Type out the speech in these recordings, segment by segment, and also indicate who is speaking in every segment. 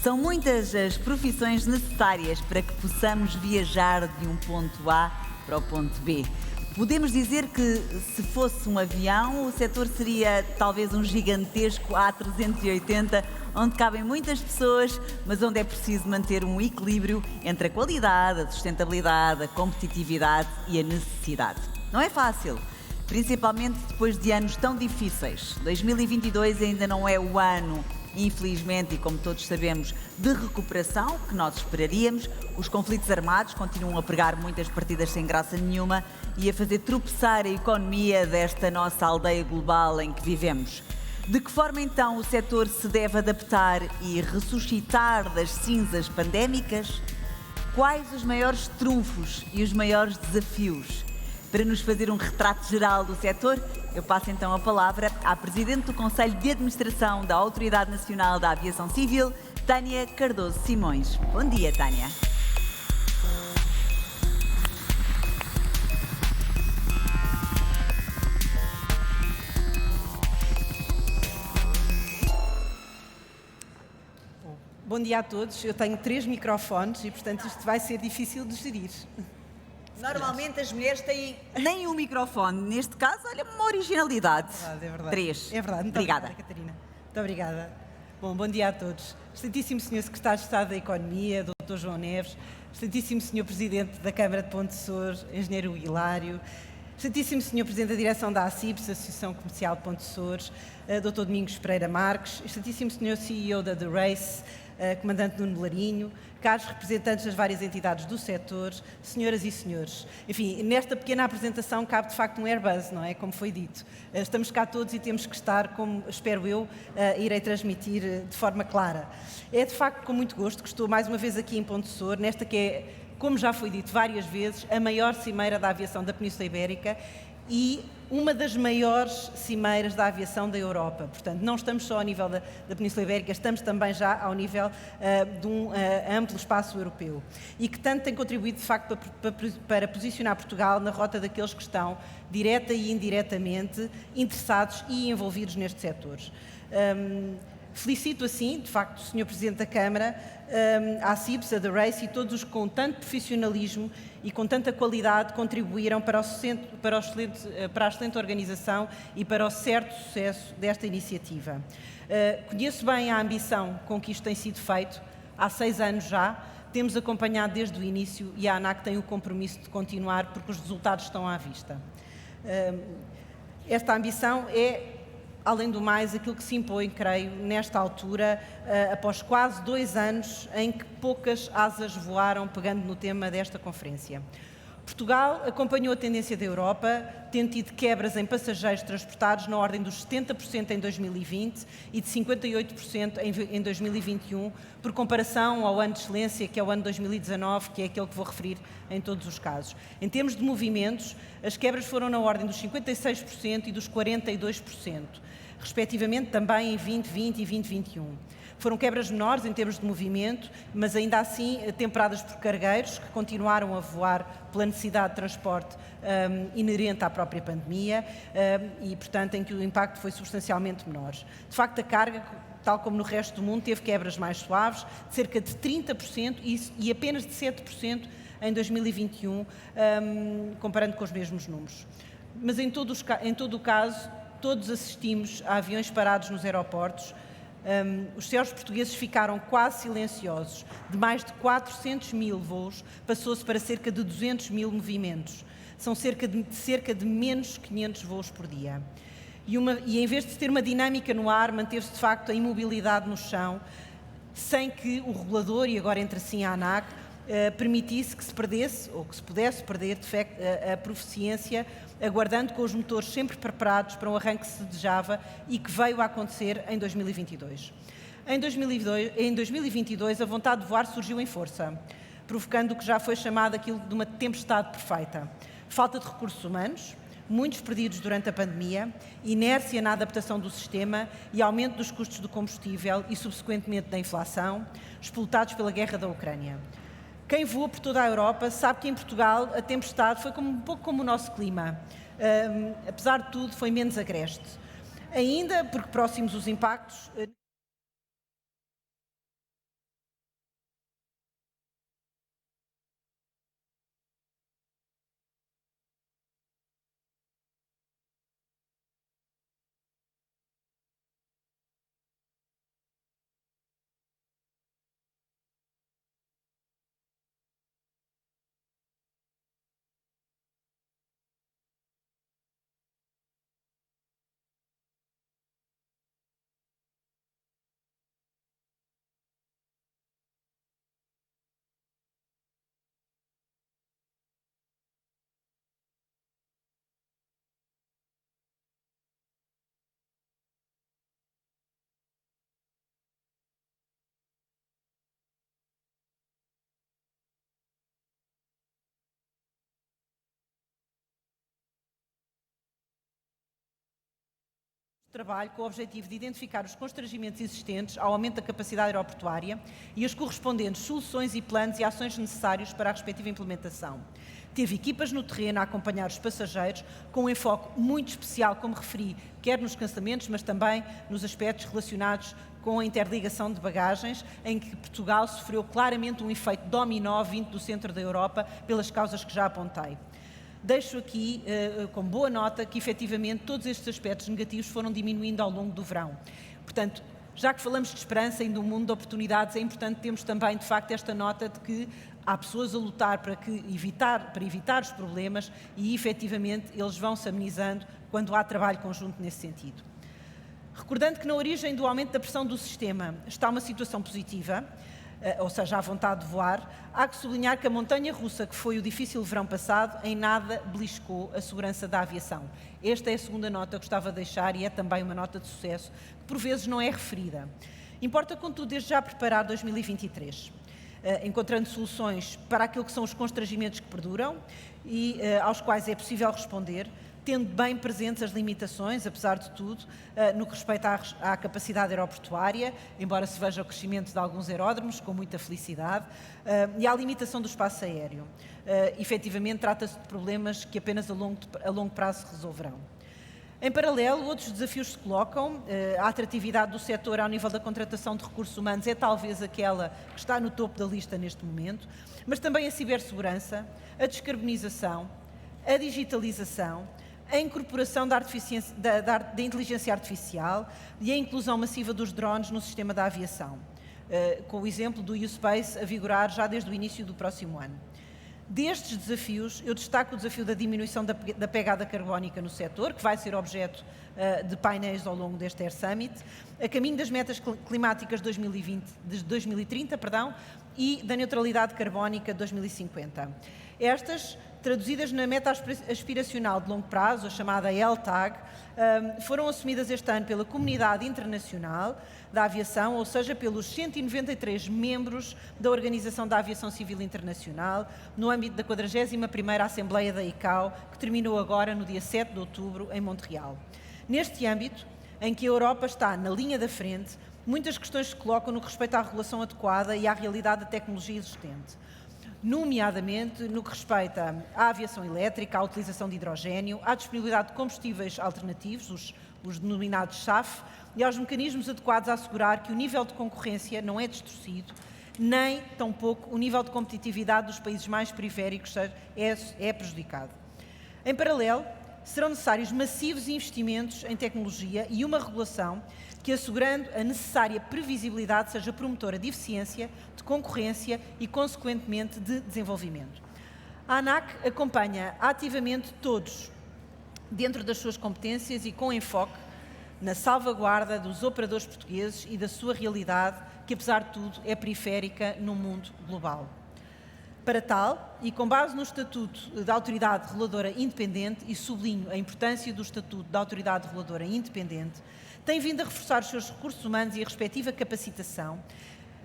Speaker 1: São muitas as profissões necessárias para que possamos viajar de um ponto A para o ponto B. Podemos dizer que, se fosse um avião, o setor seria talvez um gigantesco A380, onde cabem muitas pessoas, mas onde é preciso manter um equilíbrio entre a qualidade, a sustentabilidade, a competitividade e a necessidade. Não é fácil, principalmente depois de anos tão difíceis. 2022 ainda não é o ano, infelizmente, e como todos sabemos, de recuperação que nós esperaríamos. Os conflitos armados continuam a pregar muitas partidas sem graça nenhuma e a fazer tropeçar a economia desta nossa aldeia global em que vivemos. De que forma então o setor se deve adaptar e ressuscitar das cinzas pandémicas? Quais os maiores trunfos e os maiores desafios? Para nos fazer um retrato geral do setor, eu passo então a palavra à Presidente do Conselho de Administração da Autoridade Nacional da Aviação Civil, Tânia Cardoso Simões. Bom dia, Tânia.
Speaker 2: Bom dia a todos. Eu tenho 3 microfones e, portanto, isto vai ser difícil de gerir.
Speaker 1: Normalmente as mulheres têm nem um microfone. Neste caso, olha, uma originalidade.
Speaker 2: É verdade.
Speaker 1: 3.
Speaker 2: É verdade. Muito
Speaker 1: obrigada,
Speaker 2: Catarina. Muito obrigada. Bom dia a todos. Excelentíssimo Sr. Secretário de Estado da Economia, Dr. João Neves, Excelentíssimo Sr. Presidente da Câmara de Ponte Açor, Engenheiro Hilário, Excelentíssimo Sr. Presidente da Direção da ACIPS, Associação Comercial de Ponte Açores, Dr. Domingos Pereira Marques, Excelentíssimo Sr. CEO da The Race, Comandante Nuno Larinho, caros representantes das várias entidades do setor, senhoras e senhores. Enfim, nesta pequena apresentação cabe de facto um Airbus, não é? Como foi dito. Estamos cá todos e temos que estar, como espero eu, irei transmitir de forma clara. É de facto com muito gosto que estou mais uma vez aqui em Ponte Açor, nesta que é, como já foi dito várias vezes, a maior cimeira da aviação da Península Ibérica e uma das maiores cimeiras da aviação da Europa. Portanto, não estamos só ao nível da Península Ibérica, estamos também já ao nível de um amplo espaço europeu. E que tanto tem contribuído, de facto, para posicionar Portugal na rota daqueles que estão, direta e indiretamente, interessados e envolvidos nestes setores. Felicito assim, de facto, o Sr. Presidente da Câmara, a ACIPS, a The Race e todos os que com tanto profissionalismo e com tanta qualidade contribuíram para a excelente organização e para o certo sucesso desta iniciativa. Conheço bem a ambição com que isto tem sido feito, há 6 anos já, temos acompanhado desde o início e a ANAC tem o compromisso de continuar porque os resultados estão à vista. Esta ambição é, além do mais, aquilo que se impõe, creio, nesta altura, após quase 2 anos em que poucas asas voaram pegando no tema desta conferência. Portugal acompanhou a tendência da Europa, tendo tido quebras em passageiros transportados na ordem dos 70% em 2020 e de 58% em 2021, por comparação ao ano de excelência, que é o ano 2019, que é aquele que vou referir em todos os casos. Em termos de movimentos, as quebras foram na ordem dos 56% e dos 42%, respectivamente também em 2020 e 2021. Foram quebras menores em termos de movimento, mas ainda assim temperadas por cargueiros que continuaram a voar pela necessidade de transporte inerente à própria pandemia e, portanto, em que o impacto foi substancialmente menor. De facto, a carga, tal como no resto do mundo, teve quebras mais suaves, de cerca de 30% e apenas de 7% em 2021, comparando com os mesmos números. Mas em todo o caso, todos assistimos a aviões parados nos aeroportos. Os céus portugueses ficaram quase silenciosos. De mais de 400 mil voos, passou-se para cerca de 200 mil movimentos. São cerca de menos 500 voos por dia. E em vez de ter uma dinâmica no ar, manteve-se de facto a imobilidade no chão, sem que o regulador, e agora entra assim a ANAC, permitisse que se perdesse, ou que se pudesse perder, de facto, a proficiência, aguardando com os motores sempre preparados para um arranque que se desejava e que veio a acontecer em 2022. Em 2022, a vontade de voar surgiu em força, provocando o que já foi chamado aquilo de uma tempestade perfeita. Falta de recursos humanos, muitos perdidos durante a pandemia, inércia na adaptação do sistema e aumento dos custos do combustível e, subsequentemente, da inflação, explotados pela guerra da Ucrânia. Quem voa por toda a Europa sabe que em Portugal a tempestade foi um pouco como o nosso clima. Apesar de tudo, foi menos agreste. Ainda porque próximos os impactos Trabalho com o objetivo de identificar os constrangimentos existentes ao aumento da capacidade aeroportuária e as correspondentes soluções e planos e ações necessários para a respectiva implementação. Teve equipas no terreno a acompanhar os passageiros com um enfoque muito especial, como referi, quer nos cancelamentos, mas também nos aspectos relacionados com a interligação de bagagens, em que Portugal sofreu claramente um efeito dominó vindo do centro da Europa pelas causas que já apontei. Deixo aqui com boa nota que, efetivamente, todos estes aspectos negativos foram diminuindo ao longo do verão. Portanto, já que falamos de esperança e de um mundo de oportunidades, é importante termos também, de facto, esta nota de que há pessoas a lutar para evitar os problemas e, efetivamente, eles vão se amenizando quando há trabalho conjunto nesse sentido. Recordando que na origem do aumento da pressão do sistema está uma situação positiva, ou seja, a vontade de voar, há que sublinhar que a montanha-russa, que foi o difícil verão passado, em nada beliscou a segurança da aviação. Esta é a segunda nota que gostava de deixar e é também uma nota de sucesso, que por vezes não é referida. Importa, contudo, desde já preparar 2023, encontrando soluções para aquilo que são os constrangimentos que perduram e aos quais é possível responder, tendo bem presentes as limitações, apesar de tudo, no que respeita à capacidade aeroportuária, embora se veja o crescimento de alguns aeródromos, com muita felicidade, e à limitação do espaço aéreo. Efetivamente, trata-se de problemas que apenas a longo prazo se resolverão. Em paralelo, outros desafios se colocam. A atratividade do setor ao nível da contratação de recursos humanos é talvez aquela que está no topo da lista neste momento, mas também a cibersegurança, a descarbonização, a digitalização, a incorporação da inteligência artificial e a inclusão massiva dos drones no sistema da aviação, com o exemplo do U-Space a vigorar já desde o início do próximo ano. Destes desafios, eu destaco o desafio da diminuição da pegada carbónica no setor, que vai ser objeto de painéis ao longo deste Air Summit, a caminho das metas climáticas de 2030 e da neutralidade carbónica de 2050. Estas, traduzidas na meta aspiracional de longo prazo, a chamada LTAG, foram assumidas este ano pela comunidade internacional da aviação, ou seja, pelos 193 membros da Organização da Aviação Civil Internacional, no âmbito da 41ª Assembleia da ICAO, que terminou agora no dia 7 de outubro, em Montreal. Neste âmbito, em que a Europa está na linha da frente, muitas questões se colocam no que respeita à regulação adequada e à realidade da tecnologia existente, nomeadamente no que respeita à aviação elétrica, à utilização de hidrogénio, à disponibilidade de combustíveis alternativos, os denominados SAF, e aos mecanismos adequados a assegurar que o nível de concorrência não é distorcido, nem, tampouco, o nível de competitividade dos países mais periféricos é prejudicado. Em paralelo, serão necessários massivos investimentos em tecnologia e uma regulação que, assegurando a necessária previsibilidade, seja promotora de eficiência, de concorrência e, consequentemente, de desenvolvimento. A ANAC acompanha ativamente todos, dentro das suas competências e com enfoque na salvaguarda dos operadores portugueses e da sua realidade, que, apesar de tudo, é periférica no mundo global. Para tal, e com base no Estatuto da Autoridade Reguladora Independente, e sublinho a importância do Estatuto da Autoridade Reguladora Independente, tem vindo a reforçar os seus recursos humanos e a respectiva capacitação,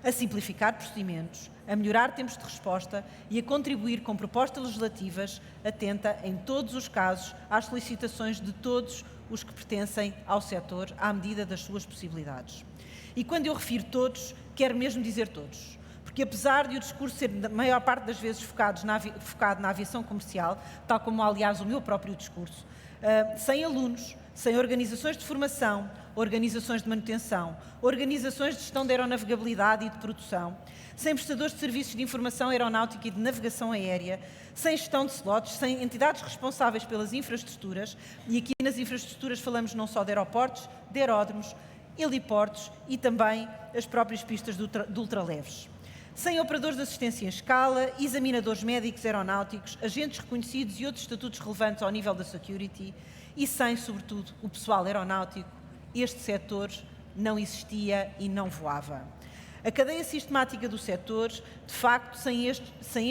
Speaker 2: a simplificar procedimentos, a melhorar tempos de resposta e a contribuir com propostas legislativas atenta, em todos os casos, às solicitações de todos os que pertencem ao setor, à medida das suas possibilidades. E quando eu refiro todos, quero mesmo dizer todos. Porque apesar de o discurso ser, na maior parte das vezes, focado na aviação comercial, tal como, aliás, o meu próprio discurso, sem alunos, sem organizações de formação, organizações de manutenção, organizações de gestão de aeronavegabilidade e de produção, sem prestadores de serviços de informação aeronáutica e de navegação aérea, sem gestão de slots, sem entidades responsáveis pelas infraestruturas, e aqui nas infraestruturas falamos não só de aeroportos, de aeródromos, heliportos e também as próprias pistas de ultraleves. Sem operadores de assistência em escala, examinadores médicos aeronáuticos, agentes reconhecidos e outros estatutos relevantes ao nível da security e sem, sobretudo, o pessoal aeronáutico, este setor não existia e não voava. A cadeia sistemática do setor, de facto, sem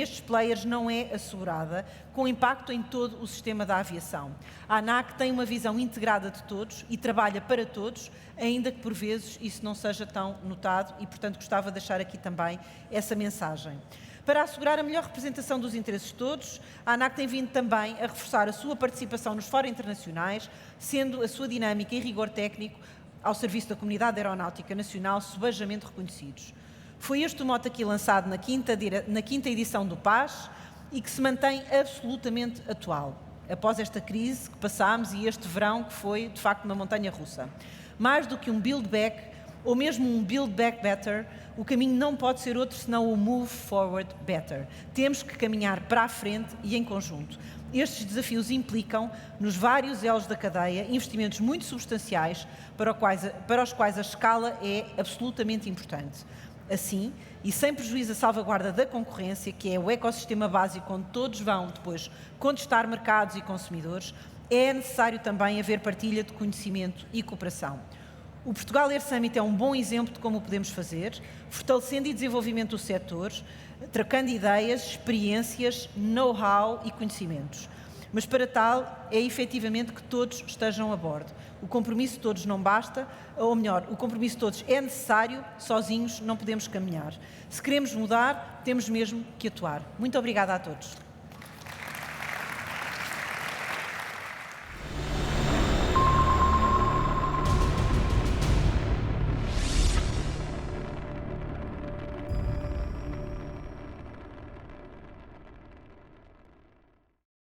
Speaker 2: estes players não é assegurada, com impacto em todo o sistema da aviação. A ANAC tem uma visão integrada de todos e trabalha para todos, ainda que por vezes isso não seja tão notado e, portanto, gostava de deixar aqui também essa mensagem. Para assegurar a melhor representação dos interesses de todos, a ANAC tem vindo também a reforçar a sua participação nos fóruns internacionais, sendo a sua dinâmica e rigor técnico ao serviço da comunidade aeronáutica nacional subejamente reconhecidos. Foi este o mote aqui lançado na quinta edição do PAS e que se mantém absolutamente atual, após esta crise que passámos e este verão que foi, de facto, uma montanha-russa. Mais do que um build back, ou mesmo um build back better, o caminho não pode ser outro senão o move forward better. Temos que caminhar para a frente e em conjunto. Estes desafios implicam, nos vários elos da cadeia, investimentos muito substanciais para os quais a escala é absolutamente importante. Assim, e sem prejuízo à salvaguarda da concorrência, que é o ecossistema básico onde todos vão depois contestar mercados e consumidores, é necessário também haver partilha de conhecimento e cooperação. O Portugal Air Summit é um bom exemplo de como o podemos fazer, fortalecendo e desenvolvimento do setor, trocando ideias, experiências, know-how e conhecimentos. Mas para tal é efetivamente que todos estejam a bordo. O compromisso de todos não basta, ou melhor, o compromisso de todos é necessário, sozinhos não podemos caminhar. Se queremos mudar, temos mesmo que atuar. Muito obrigada a todos.